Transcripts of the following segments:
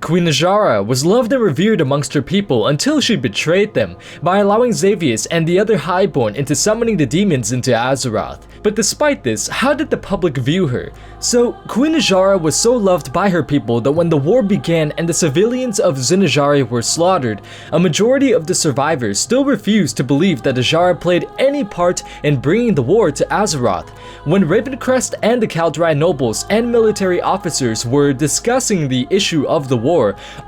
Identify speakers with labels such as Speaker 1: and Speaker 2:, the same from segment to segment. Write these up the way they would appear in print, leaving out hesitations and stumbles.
Speaker 1: Queen Azshara was loved and revered amongst her people until she betrayed them by allowing Xavius and the other Highborn into summoning the demons into Azeroth. But despite this, how did the public view her? So, Queen Azshara was so loved by her people that when the war began and the civilians of Zinajari were slaughtered, a majority of the survivors still refused to believe that Azshara played any part in bringing the war to Azeroth. When Ravencrest and the Kaldrai nobles and military officers were discussing the issue of the war,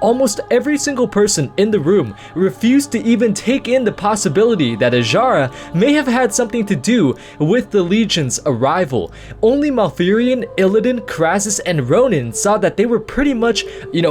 Speaker 1: almost every single person in the room refused to even take in the possibility that Azshara may have had something to do with the Legion's arrival. Only Malfurion, Illidan, Krasus, and Ronan saw that they were pretty much,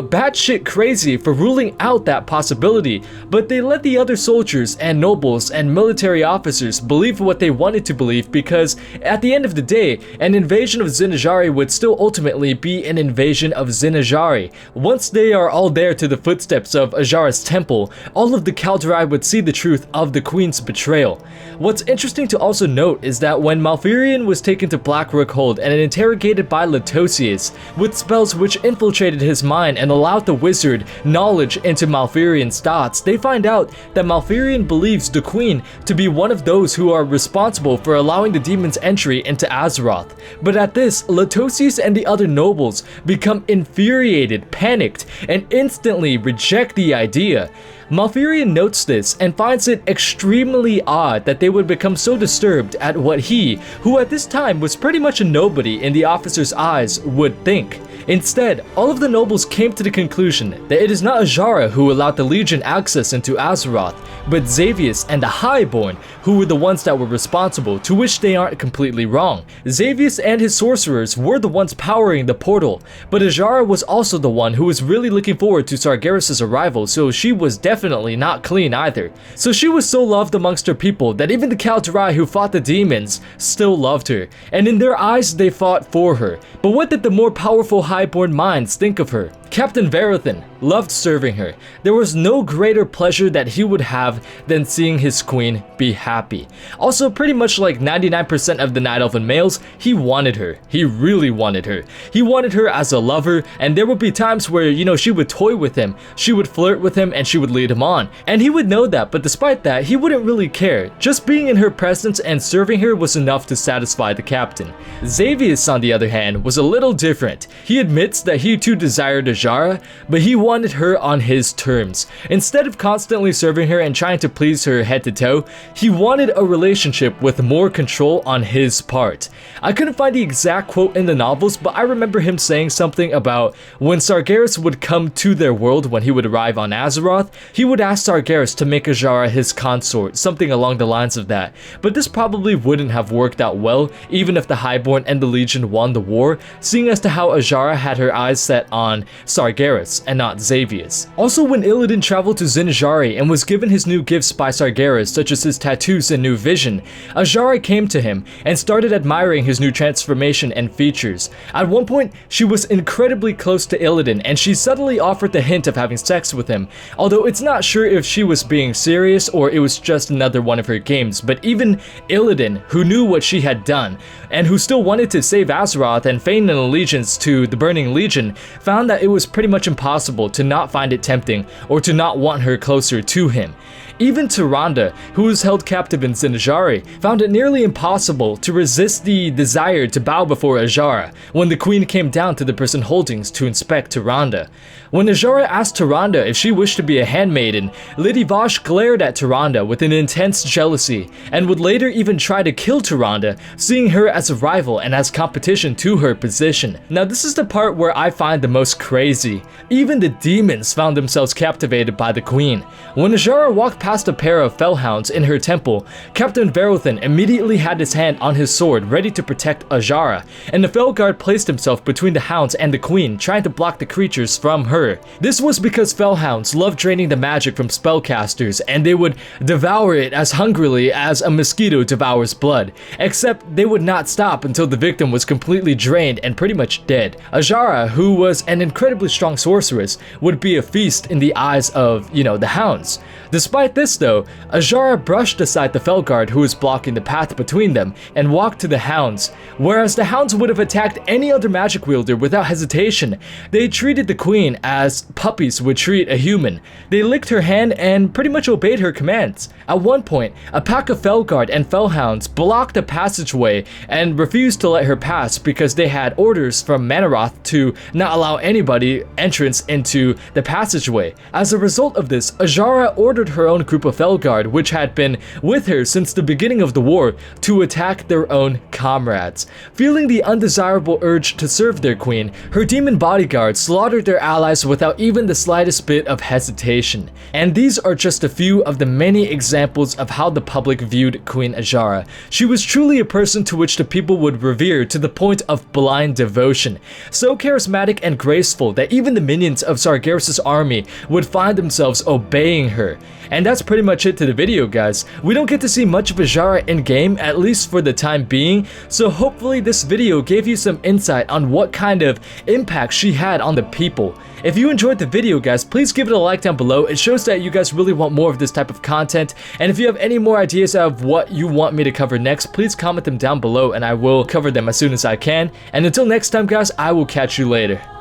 Speaker 1: batshit crazy for ruling out that possibility, but they let the other soldiers and nobles and military officers believe what they wanted to believe because, at the end of the day, an invasion of Zinajari would still ultimately be an invasion of Zinajari. Once they are all there to the footsteps of Azshara's temple, all of the Kaldrai would see the truth of the Queen's betrayal. What's interesting to also note is that when Malfurion was taken to Blackrook Hold and interrogated by Latosius, with spells which infiltrated his mind and allowed the wizard knowledge into Malfurion's thoughts, they find out that Malfurion believes the Queen to be one of those who are responsible for allowing the demon's entry into Azeroth. But at this, Latosius and the other nobles become infuriated, panicked, and instantly reject the idea. Malfurion notes this and finds it extremely odd that they would become so disturbed at what he, who at this time was pretty much a nobody in the officer's eyes, would think. Instead, all of the nobles came to the conclusion that it is not Azshara who allowed the Legion access into Azeroth, but Xavius and the Highborn who were the ones that were responsible, to which they aren't completely wrong. Xavius and his sorcerers were the ones powering the portal, but Azshara was also the one who was really looking forward to Sargeras' arrival, so she was definitely not clean either. So she was so loved amongst her people that even the Kaldrai who fought the demons still loved her, and in their eyes they fought for her. But what did the more powerful Highborn minds think of her? Captain Verathan loved serving her. There was no greater pleasure that he would have than seeing his queen be happy. Also, pretty much like 99% of the Night Elven males, he wanted her. He really wanted her. He wanted her as a lover, and there would be times where, she would toy with him, she would flirt with him, and she would lead him on. And he would know that, but despite that, he wouldn't really care. Just being in her presence and serving her was enough to satisfy the captain. Xavius, on the other hand, was a little different. He admits that he too desired Azshara, but he wanted her on his terms. Instead of constantly serving her and trying to please her head to toe, he wanted a relationship with more control on his part. I couldn't find the exact quote in the novels, but I remember him saying something about when Sargeras would come to their world when he would arrive on Azeroth, he would ask Sargeras to make Azshara his consort, something along the lines of that. But this probably wouldn't have worked out well, even if the Highborn and the Legion won the war, seeing as to how Azshara had her eyes set on Sargeras and not Xavius. Also, when Illidan traveled to Zinajari and was given his new gifts by Sargeras, such as his tattoos and new vision, Azshara came to him and started admiring his new transformation and features. At one point, she was incredibly close to Illidan and she suddenly offered the hint of having sex with him, although it's not sure if she was being serious or it was just another one of her games. But even Illidan, who knew what she had done and who still wanted to save Azeroth and feign an allegiance to the Burning Legion, found that it was pretty much impossible to not find it tempting or to not want her closer to him. Even Tyrande, who was held captive in Zinajari, found it nearly impossible to resist the desire to bow before Azshara when the queen came down to the prison holdings to inspect Tyrande. When Azshara asked Tyrande if she wished to be a handmaiden, Lady Vashj glared at Tyrande with an intense jealousy and would later even try to kill Tyrande, seeing her as a rival and as competition to her position. Now this is the part where I find the most crazy. Even the demons found themselves captivated by the queen. When Azshara walked past a pair of fellhounds in her temple, Captain Verathan immediately had his hand on his sword ready to protect Azshara, and the Felguard placed himself between the hounds and the queen, trying to block the creatures from her. This was because fellhounds love draining the magic from spellcasters, and they would devour it as hungrily as a mosquito devours blood, except they would not stop until the victim was completely drained and pretty much dead. Azshara, who was an incredibly strong sorceress, would be a feast in the eyes of, the hounds. Despite this though, Azshara brushed aside the Felguard who was blocking the path between them and walked to the hounds. Whereas the hounds would have attacked any other magic wielder without hesitation, they treated the queen as puppies would treat a human. They licked her hand and pretty much obeyed her commands. At one point, a pack of Felguard and Fellhounds blocked the passageway and refused to let her pass because they had orders from Manaroth to not allow anybody entrance into the passageway. As a result of this, Azshara ordered her own group of Felguard, which had been with her since the beginning of the war, to attack their own comrades. Feeling the undesirable urge to serve their queen, her demon bodyguards slaughtered their allies without even the slightest bit of hesitation. And these are just a few of the many examples of how the public viewed Queen Azshara. She was truly a person to which the people would revere to the point of blind devotion. So charismatic and graceful that even the minions of Sargeras' army would find themselves obeying her. And that's pretty much it to the video, guys. We don't get to see much of Azshara in game, at least for the time being, so hopefully this video gave you some insight on what kind of impact she had on the people. If you enjoyed the video, guys, please give it a like down below. It shows that you guys really want more of this type of content, and if you have any more ideas of what you want me to cover next, please comment them down below and I will cover them as soon as I can. And until next time, guys, I will catch you later.